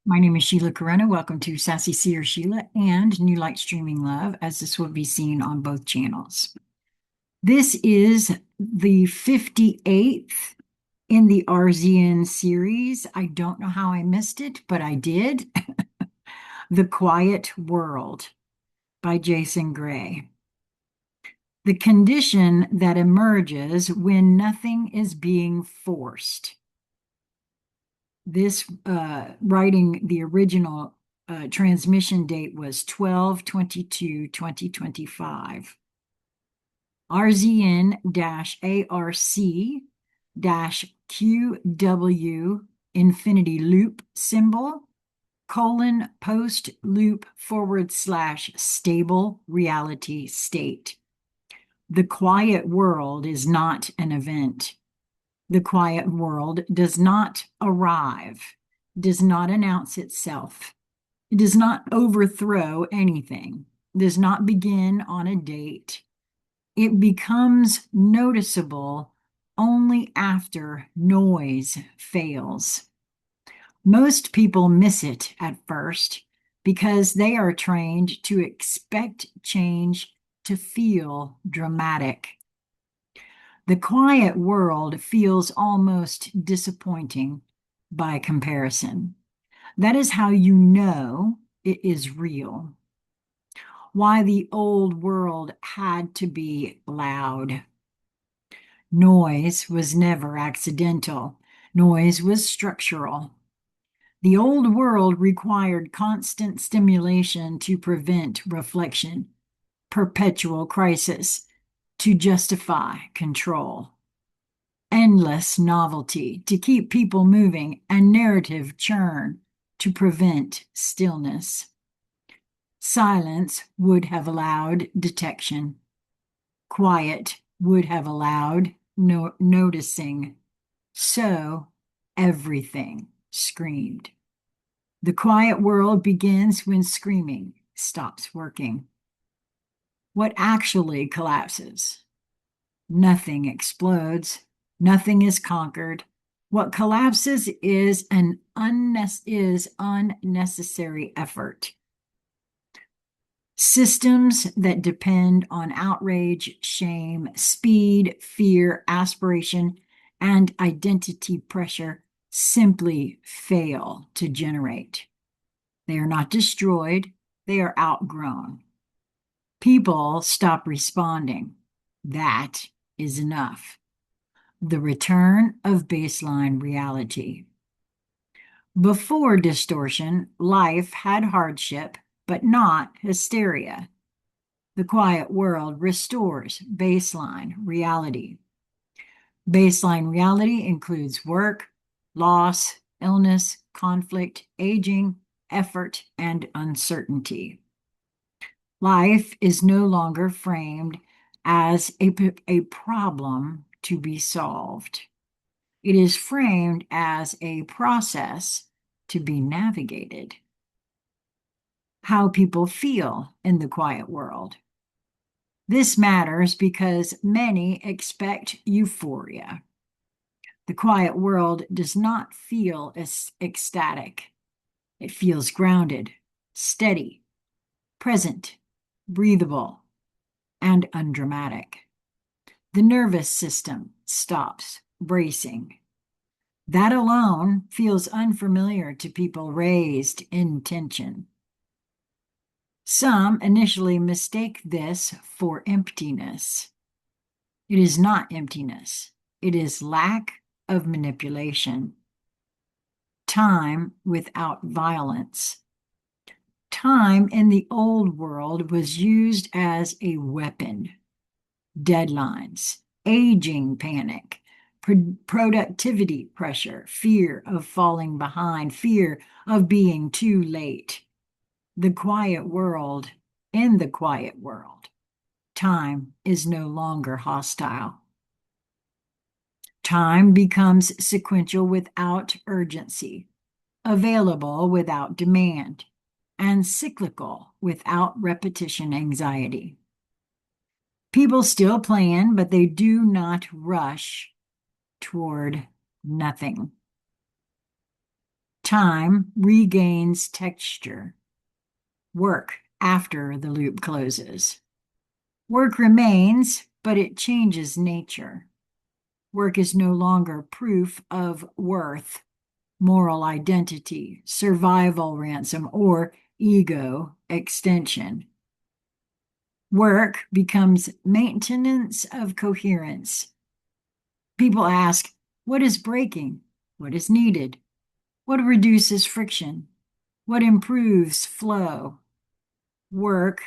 My name is Sheila Corona. Welcome to Sassy Seer Sheila and New Light Streaming Love, as this will be seen on both channels. This is the 58th in the RZN series. I don't know how I missed it, but I did. The Quiet World by Jason Gray. The condition that emerges when nothing is being forced. This writing, the original transmission date was 12/22/2025. RZN-ARC-QW infinity loop symbol post loop / stable reality state. The quiet world is not an event. The quiet world does not arrive, does not announce itself. It does not overthrow anything, does not begin on a date. It becomes noticeable only after noise fails. Most people miss it at first because they are trained to expect change to feel dramatic. The quiet world feels almost disappointing by comparison. That is how you know it is real. Why the old world had to be loud. Noise was never accidental. Noise was structural. The old world required constant stimulation to prevent reflection, perpetual crisis to justify control, endless novelty to keep people moving, and narrative churn to prevent stillness. Silence would have allowed detection. Quiet would have allowed noticing. So everything screamed. The quiet world begins when screaming stops working. What actually collapses? Nothing explodes. Nothing is conquered. What collapses is unnecessary effort. Systems that depend on outrage, shame, speed, fear, aspiration, and identity pressure simply fail to generate. They are not destroyed, they are outgrown. People stop responding. That is enough. The return of baseline reality. Before distortion, life had hardship, but not hysteria. The quiet world restores baseline reality. Baseline reality includes work, loss, illness, conflict, aging, effort, and uncertainty. Life is no longer framed as a problem to be solved. It is framed as a process to be navigated. How people feel in the quiet world. This matters because many expect euphoria. The quiet world does not feel ecstatic. It feels grounded, steady, present, breathable, and undramatic. The nervous system stops bracing. That alone feels unfamiliar to people raised in tension. Some initially mistake this for emptiness. It is not emptiness, it is lack of manipulation. Time without violence. Time in the old world was used as a weapon. Deadlines, aging panic, productivity pressure, fear of falling behind, fear of being too late. In the quiet world, time is no longer hostile. Time becomes sequential without urgency, available without demand, and cyclical without repetition anxiety. People still plan, but they do not rush toward nothing. Time regains texture. Work after the loop closes. Work remains, but it changes nature. Work is no longer proof of worth, moral identity, survival ransom, or ego extension. Work becomes maintenance of coherence. People ask, what is breaking? What is needed? What reduces friction? What improves flow? Work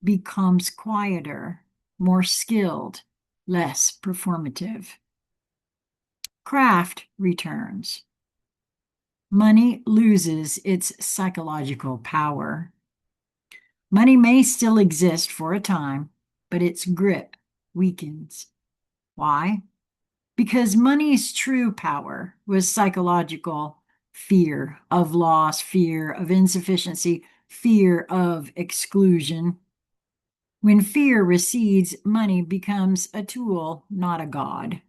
becomes quieter, more skilled, less performative. Craft returns. Money loses its psychological power. Money may still exist for a time, but its grip weakens. Why? Because money's true power was psychological fear of loss, fear of insufficiency, fear of exclusion. When fear recedes, money becomes a tool, not a god.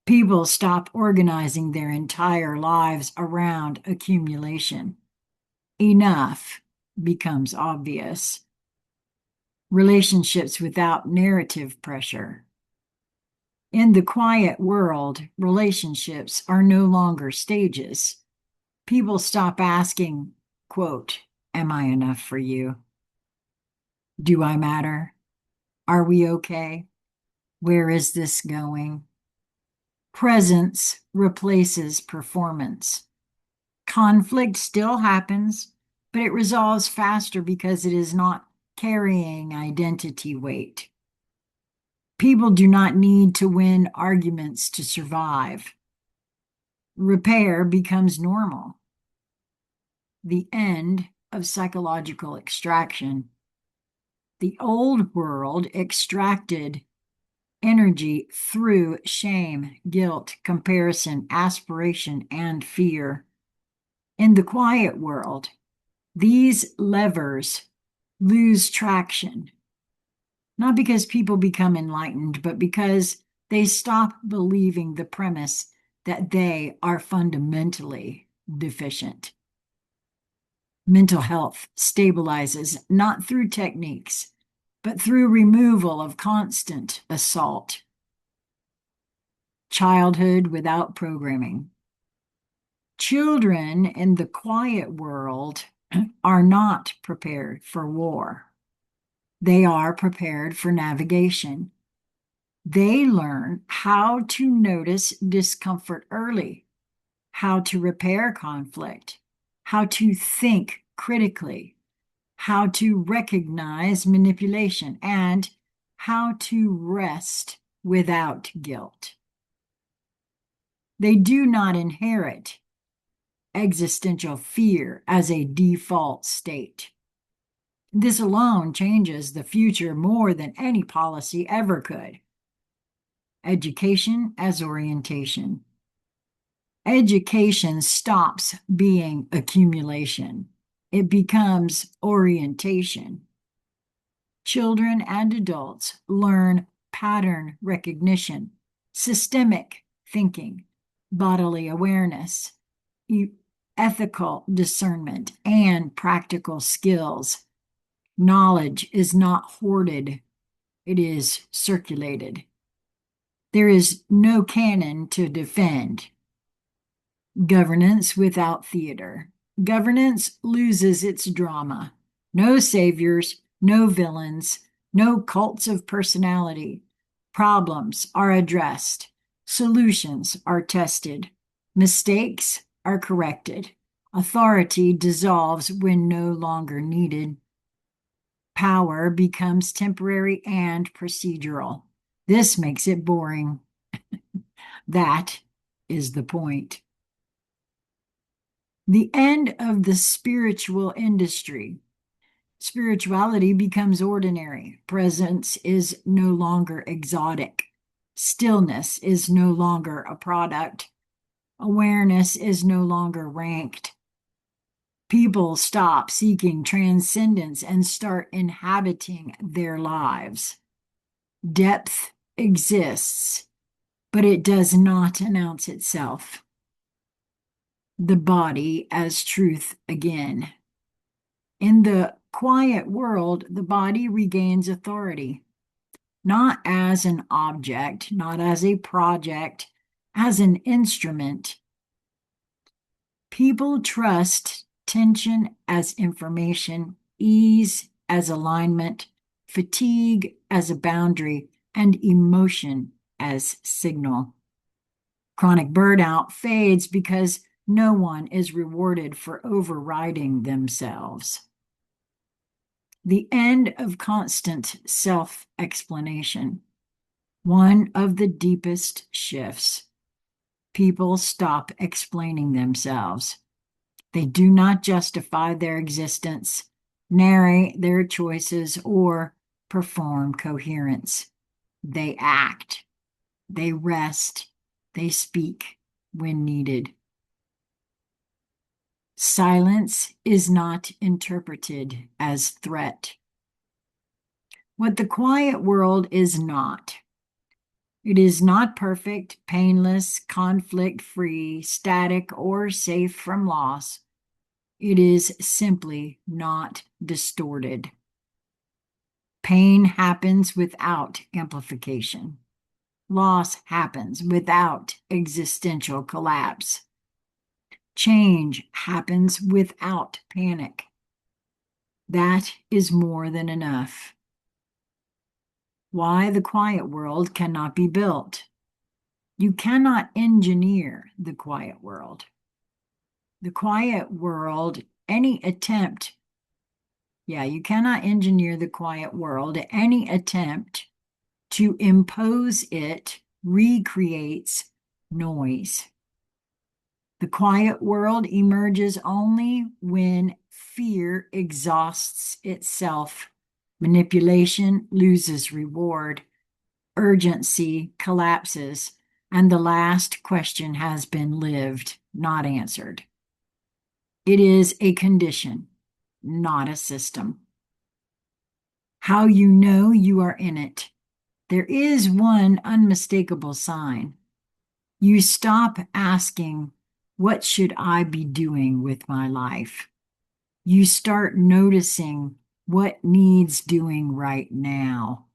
People stop organizing their entire lives around accumulation. Enough becomes obvious. Relationships without narrative pressure. In the quiet world, relationships are no longer stages. People stop asking, quote, am I enough for you? Do I matter? Are we okay? Where is this going? Presence replaces performance. Conflict still happens, but it resolves faster because it is not carrying identity weight. People do not need to win arguments to survive. Repair becomes normal. The end of psychological extraction. The old world extracted energy through shame, guilt, comparison, aspiration, and fear. In the quiet world, these levers lose traction, not because people become enlightened, but because they stop believing the premise that they are fundamentally deficient. Mental health stabilizes not through techniques, but through removal of constant assault. Childhood without programming. Children in the quiet world are not prepared for war. They are prepared for navigation. They learn how to notice discomfort early, how to repair conflict, how to think critically, how to recognize manipulation, and how to rest without guilt. They do not inherit existential fear as a default state. This alone changes the future more than any policy ever could. Education as orientation. Education stops being accumulation. It becomes orientation. Children and adults learn pattern recognition, systemic thinking, bodily awareness, ethical discernment, and practical skills. Knowledge is not hoarded, it is circulated. There is no canon to defend. Governance without theater. Governance loses its drama. No saviors, no villains, no cults of personality. Problems are addressed. Solutions are tested. Mistakes are corrected. Authority dissolves when no longer needed. Power becomes temporary and procedural. This makes it boring. That is the point. The end of the spiritual industry. Spirituality becomes ordinary. Presence is no longer exotic. Stillness is no longer a product. Awareness is no longer ranked. People stop seeking transcendence and start inhabiting their lives. Depth exists, but it does not announce itself. the body as truth again. In the quiet world, the body regains authority, not as an object, not as a project, as an instrument. People trust tension as information, ease as alignment, fatigue as a boundary, and emotion as signal. Chronic burnout fades because no one is rewarded for overriding themselves. The end of constant self-explanation. One of the deepest shifts. People stop explaining themselves. They do not justify their existence, narrate their choices, or perform coherence. They act, they rest, they speak when needed. Silence is not interpreted as threat. What the quiet world is not. It is not perfect, painless, conflict-free, static, or safe from loss. It is simply not distorted. Pain happens without amplification. Loss happens without existential collapse. Change happens without panic. That is more than enough. Why the quiet world cannot be built. You cannot engineer the quiet world. The quiet world, any attempt, you cannot engineer the quiet world. Any attempt to impose it recreates noise. The quiet world emerges only when fear exhausts itself, manipulation loses reward, urgency collapses, and the last question has been lived, not answered. It is a condition, not a system. How you know you are in it. There is one unmistakable sign. You stop asking, what should I be doing with my life? You start noticing what needs doing right now.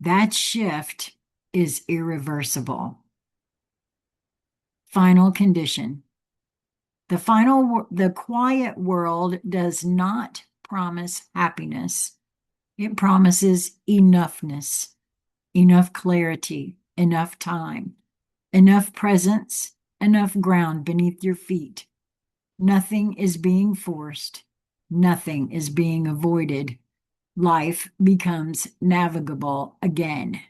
That shift is irreversible. Final condition. The quiet world does not promise happiness. It promises enoughness, enough clarity, enough time, enough presence, enough ground beneath your feet. Nothing is being forced. Nothing is being avoided. Life becomes navigable again.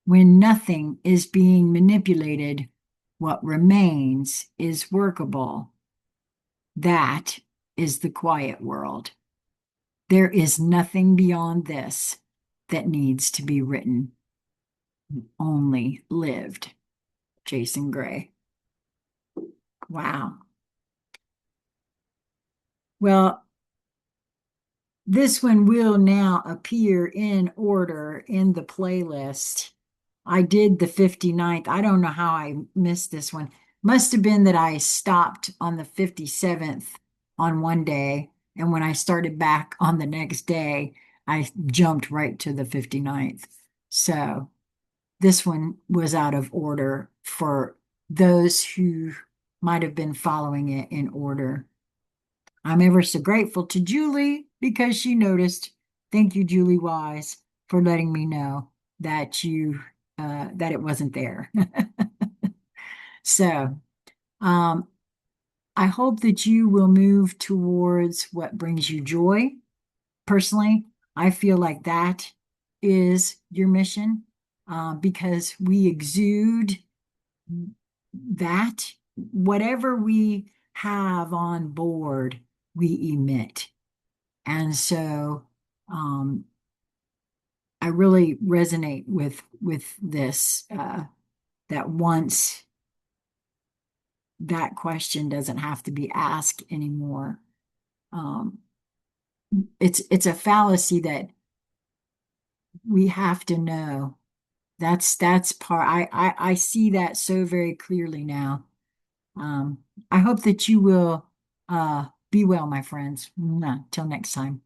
When nothing is being manipulated, what remains is workable. That is the quiet world. There is nothing beyond this that needs to be written, only lived. Jason Gray. Wow. Well, this one will now appear in order in the playlist. I did the 59th. I don't know how I missed this one. Must have been that I stopped on the 57th on one day, and when I started back on the next day, I jumped right to the 59th. So this one was out of order for those who might have been following it in order. I'm ever so grateful to Julie because she noticed. Thank you, Julie Wise, for letting me know that that it wasn't there. So, I hope that you will move towards what brings you joy. Personally, I feel like that is your mission because we exude that. Whatever we have on board, we emit. And so I really resonate with this, that once that question doesn't have to be asked anymore. It's a fallacy that we have to know. That's part. I see that so very clearly now. I hope that you will be well, my friends. Till next time.